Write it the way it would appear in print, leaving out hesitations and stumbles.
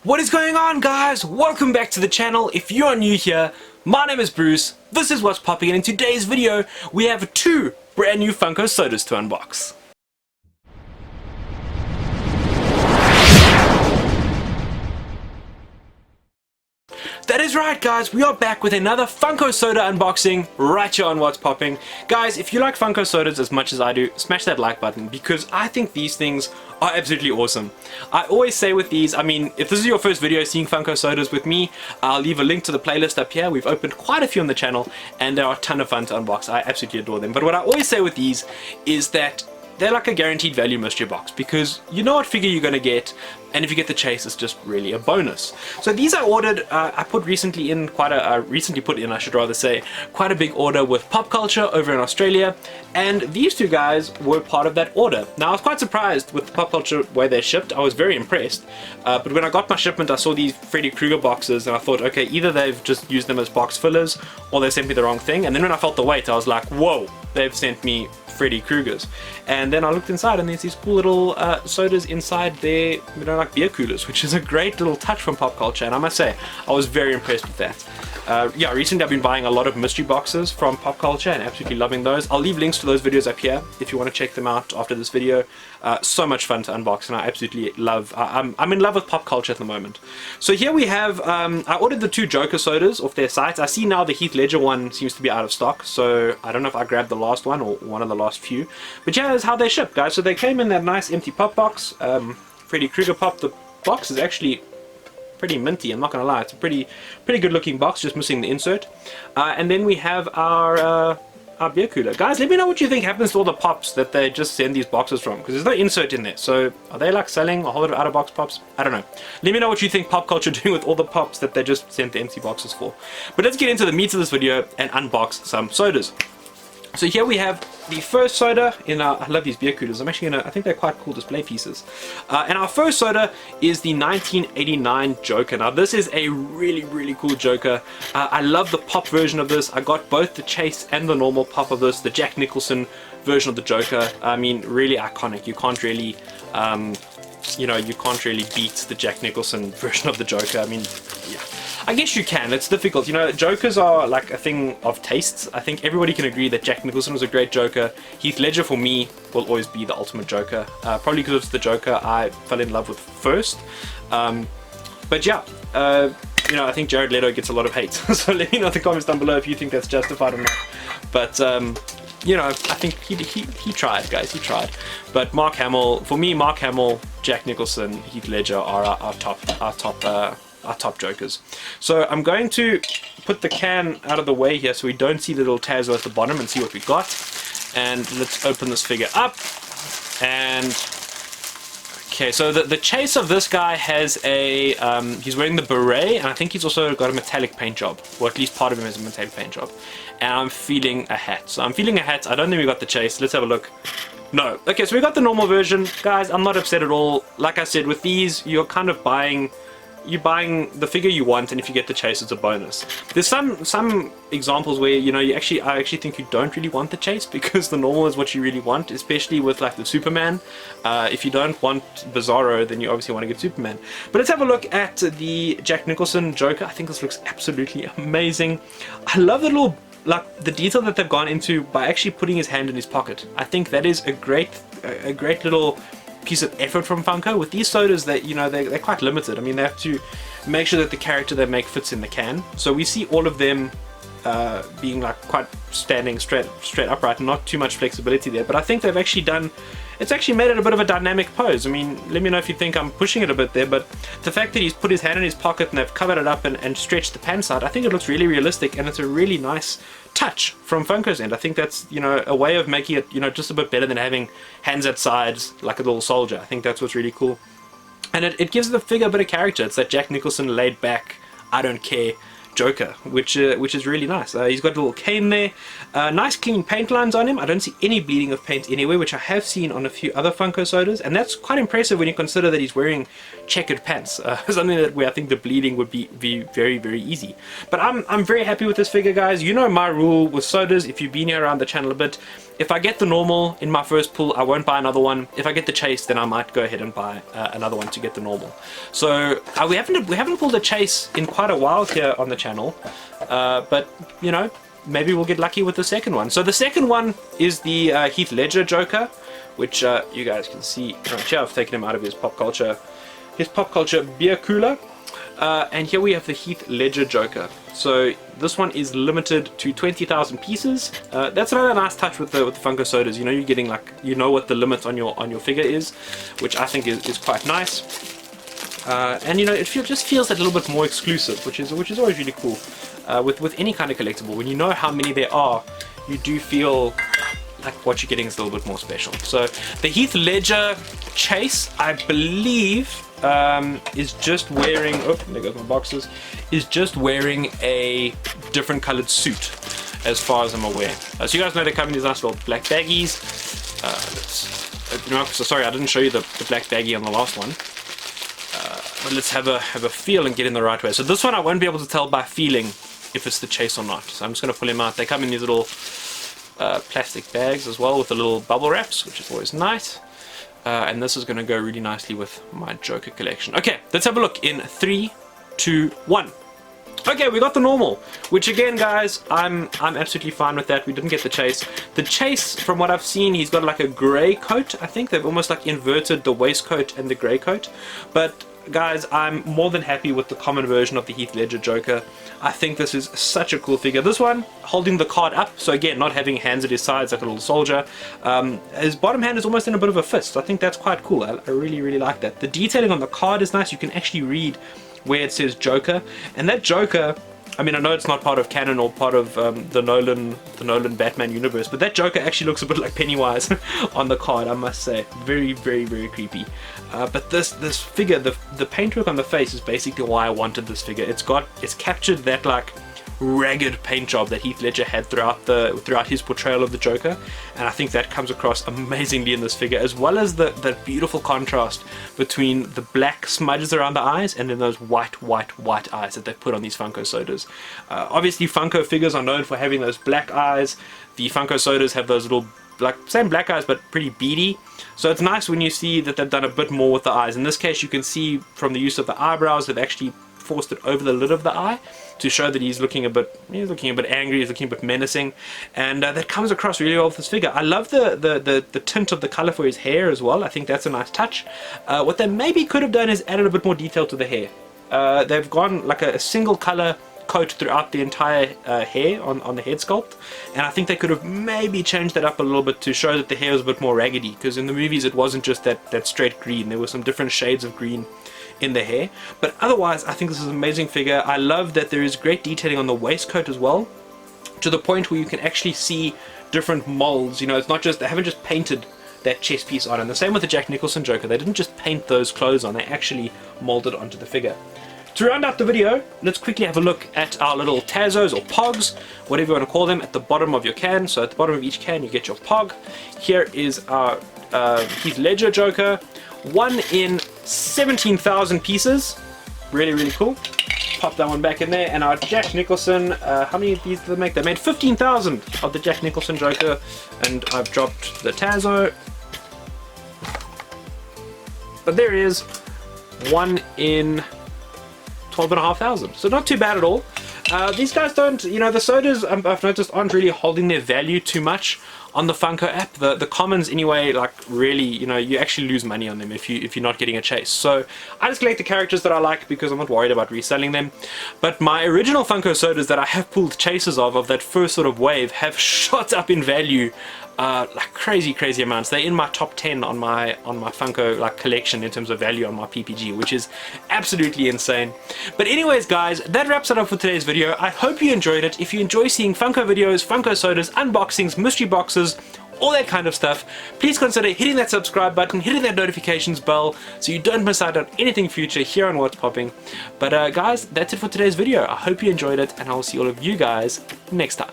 What is going on, guys? Welcome back to the channel. If you are new here, my name is Bruce, this is What's Popping, and in today's video we have two brand new Funko Sodas to unbox. That is right, guys, we are back with another Funko Soda unboxing right here on What's Popping. Guys, if you like Funko Sodas as much as I do, smash that like button because I think these things are absolutely awesome. I always say with these, I mean, if this is your first video seeing Funko Sodas with me, I'll leave a link to the playlist up here. We've opened quite a few on the channel and they are a ton of fun to unbox. I absolutely adore them. But what I always say with these is that they're like a guaranteed value mystery box because you know what figure you're going to get, and if you get the chase, it's just really a bonus. So these I ordered, I recently put in, I should rather say, quite a big order with Popcultcha over in Australia, and these two guys were part of that order. Now I was quite surprised with the Popcultcha way they shipped. I was very impressed, but when I got my shipment I saw these Freddy Krueger boxes and I thought, okay, either they've just used them as box fillers or they sent me the wrong thing, and then when I felt the weight I was like, whoa, they've sent me Freddy Kruegers. And then I looked inside and there's these cool little sodas inside there, you know, like beer coolers, which is a great little touch from Popcultcha, and I must say I was very impressed with that. Yeah, recently I've been buying a lot of mystery boxes from Popcultcha and absolutely loving those. I'll leave links to those videos up here if you want to check them out after this video. So much fun to unbox, and I absolutely love, I'm in love with Popcultcha at the moment. So here we have, I ordered the two Joker sodas off their site. I see now the Heath Ledger one seems to be out of stock, so I don't know if I grabbed the last one or one of the last few. But yeah, that's how they ship, guys. So they came in that nice empty pop box, Freddy Krueger pop. The box is actually pretty minty, I'm not gonna lie. It's a pretty good looking box, just missing the insert. And then we have our beer cooler. Guys, let me know what you think happens to all the pops that they just send these boxes from, because there's no insert in there. So are they like selling a whole lot of out of box pops? I don't know. Let me know what you think Popcultcha doing with all the pops that they just sent the empty boxes for. But let's get into the meat of this video and unbox some sodas. So here we have the first soda in our, I love these beer coolers, I'm actually gonna, I think they're quite cool display pieces. And our first soda is the 1989 Joker. Now this is a really cool Joker. I love the pop version of this. I got both the chase and the normal pop of this, the Jack Nicholson version of the Joker. I mean, really iconic. You can't really, you know, you can't really beat the Jack Nicholson version of the Joker. I mean, yeah. I guess you can, it's difficult. You know, Jokers are like a thing of tastes. I think everybody can agree that Jack Nicholson was a great Joker. Heath Ledger for me will always be the ultimate Joker. Probably because it's the Joker I fell in love with first. But yeah, you know, I think Jared Leto gets a lot of hate. So let me know in the comments down below if you think that's justified or not. But you know, I think he tried, guys, he tried. But Mark Hamill, for me, Mark Hamill, Jack Nicholson, Heath Ledger are our top Jokers. So I'm going to put the can out of the way here so we don't see the little Tazo at the bottom and see what we got. And let's open this figure up. And okay, so the chase of this guy has a, he's wearing the beret, and I think he's also got a metallic paint job, or at least part of him has a metallic paint job. And I'm feeling a hat. So I'm feeling a hat. I don't think we got the chase. Let's have a look. No. Okay, so we got the normal version. Guys, I'm not upset at all. Like I said, with these, you're kind of buying the figure you want, and if you get the chase, it's a bonus. There's some examples where, you know, I actually think you don't really want the chase because the normal is what you really want, especially with like the Superman. If you don't want Bizarro, then you obviously want to get Superman. But let's have a look at the Jack Nicholson Joker. I think this looks absolutely amazing. I love the little, like, the detail that they've gone into by actually putting his hand in his pocket. I think that is a great little piece of effort from Funko. With these sodas, that, you know, they're quite limited. I mean, they have to make sure that the character they make fits in the can. So we see all of them being like quite standing straight upright, and not too much flexibility there. But I think they've actually done, it's actually made it a bit of a dynamic pose. I mean, let me know if you think I'm pushing it a bit there, but the fact that he's put his hand in his pocket and they've covered it up and stretched the pants out, I think it looks really realistic, and it's a really nice touch from Funko's end. I think that's, you know, a way of making it, you know, just a bit better than having hands at sides like a little soldier. I think that's what's really cool, and it gives the figure a bit of character. It's that Jack Nicholson laid back, I don't care Joker, which is really nice. He's got a little cane there, nice clean paint lines on him. I don't see any bleeding of paint anywhere, which I have seen on a few other Funko Sodas, and that's quite impressive when you consider that he's wearing checkered pants. Something that where I think the bleeding would be very easy. But I'm very happy with this figure, guys. You know my rule with sodas, if you've been here around the channel a bit, If I get the normal in my first pull, I won't buy another one. If I get the chase, then I might go ahead and buy another one to get the normal. So we haven't pulled a chase in quite a while here on the channel, but you know, maybe we'll get lucky with the second one. So the second one is the Heath Ledger Joker, which you guys can see right here. I've taken him out of his Popcultcha beer cooler. And here we have the Heath Ledger Joker. So this one is limited to 20,000 pieces. That's another nice touch with the Funko Sodas. You know, you're getting like, you know what the limit on your figure is, which I think is quite nice. And you know, it just feels a little bit more exclusive, which is always really cool. With any kind of collectible, when you know how many there are, you do feel like what you're getting is a little bit more special. So the Heath Ledger Chase, I believe, is just wearing, oh, there goes my boxes, is just wearing a different colored suit as far as I'm aware. So you guys know they come in these nice little black baggies. Let's open them up. So sorry, I didn't show you the black baggie on the last one. But let's have a feel and get in the right way. So this one I won't be able to tell by feeling if it's the chase or not. So I'm just going to pull him out. They come in these little plastic bags as well with the little bubble wraps, which is always nice. And this is going to go really nicely with my Joker collection. Okay, let's have a look in 3, 2, 1. Okay, we got the normal, which again, guys, I'm absolutely fine with that. We didn't get the chase. The chase, from what I've seen, he's got like a grey coat. I think they've almost like inverted the waistcoat and the grey coat. But guys, I'm more than happy with the common version of the Heath Ledger Joker. I think this is such a cool figure. This one, holding the card up, so again, not having hands at his sides like a little soldier. His bottom hand is almost in a bit of a fist. I think that's quite cool. I really like that. The detailing on the card is nice. You can actually read where it says Joker, and that Joker, I mean, I know it's not part of canon or part of the Nolan Batman universe, but that Joker actually looks a bit like Pennywise on the card, I must say. Very creepy. But this figure, the paintwork on the face is basically why I wanted this figure. It's captured that like ragged paint job that Heath Ledger had throughout his portrayal of the Joker, and I think that comes across amazingly in this figure, as well as the beautiful contrast between the black smudges around the eyes and then those white eyes that they put on these Funko Sodas. Obviously Funko figures are known for having those black eyes. The Funko Sodas have those little same black eyes but pretty beady, so it's nice when you see that they've done a bit more with the eyes. In this case, you can see from the use of the eyebrows, they've actually forced it over the lid of the eye to show that he's looking a bit angry, he's looking a bit menacing, and that comes across really well with this figure. I love the tint of the color for his hair as well. I think that's a nice touch. What they maybe could have done is added a bit more detail to the hair. They've gone like a single color coat throughout the entire hair on the head sculpt, and I think they could have maybe changed that up a little bit to show that the hair was a bit more raggedy, because in the movies it wasn't just that straight green. There were some different shades of green in the hair. But otherwise, I think this is an amazing figure. I love that there is great detailing on the waistcoat as well, to the point where you can actually see different molds. You know, it's not just, they haven't just painted that chest piece on. And the same with the Jack Nicholson Joker, they didn't just paint those clothes on, they actually molded onto the figure. To round out the video, let's quickly have a look at our little Tazos or Pogs, whatever you want to call them, at the bottom of your can. So at the bottom of each can you get your Pog. Here is our Heath Ledger Joker, one in 17,000 pieces. Really cool. Pop that one back in there. And our Jack Nicholson, how many of these did they make? They made 15,000 of the Jack Nicholson Joker, and I've dropped the Tazo. But there is one in 12,500, so not too bad at all. These guys don't, you know, the sodas I've noticed aren't really holding their value too much on the Funko app. The commons anyway, like really, you know, you actually lose money on them if you're not getting a chase. So I just collect the characters that I like because I'm not worried about reselling them. But my original Funko Sodas that I have pulled chases of that first sort of wave have shot up in value like crazy amounts. They're in my top 10 on my Funko like collection in terms of value on my PPG, which is absolutely insane. But anyways guys, that wraps it up for today's video. I hope you enjoyed it. If you enjoy seeing Funko videos, Funko Sodas, unboxings, mystery boxes, all that kind of stuff, please consider hitting that subscribe button, hitting that notifications bell so you don't miss out on anything future here on What's Popping. But guys, that's it for today's video. I hope you enjoyed it, and I'll see all of you guys next time.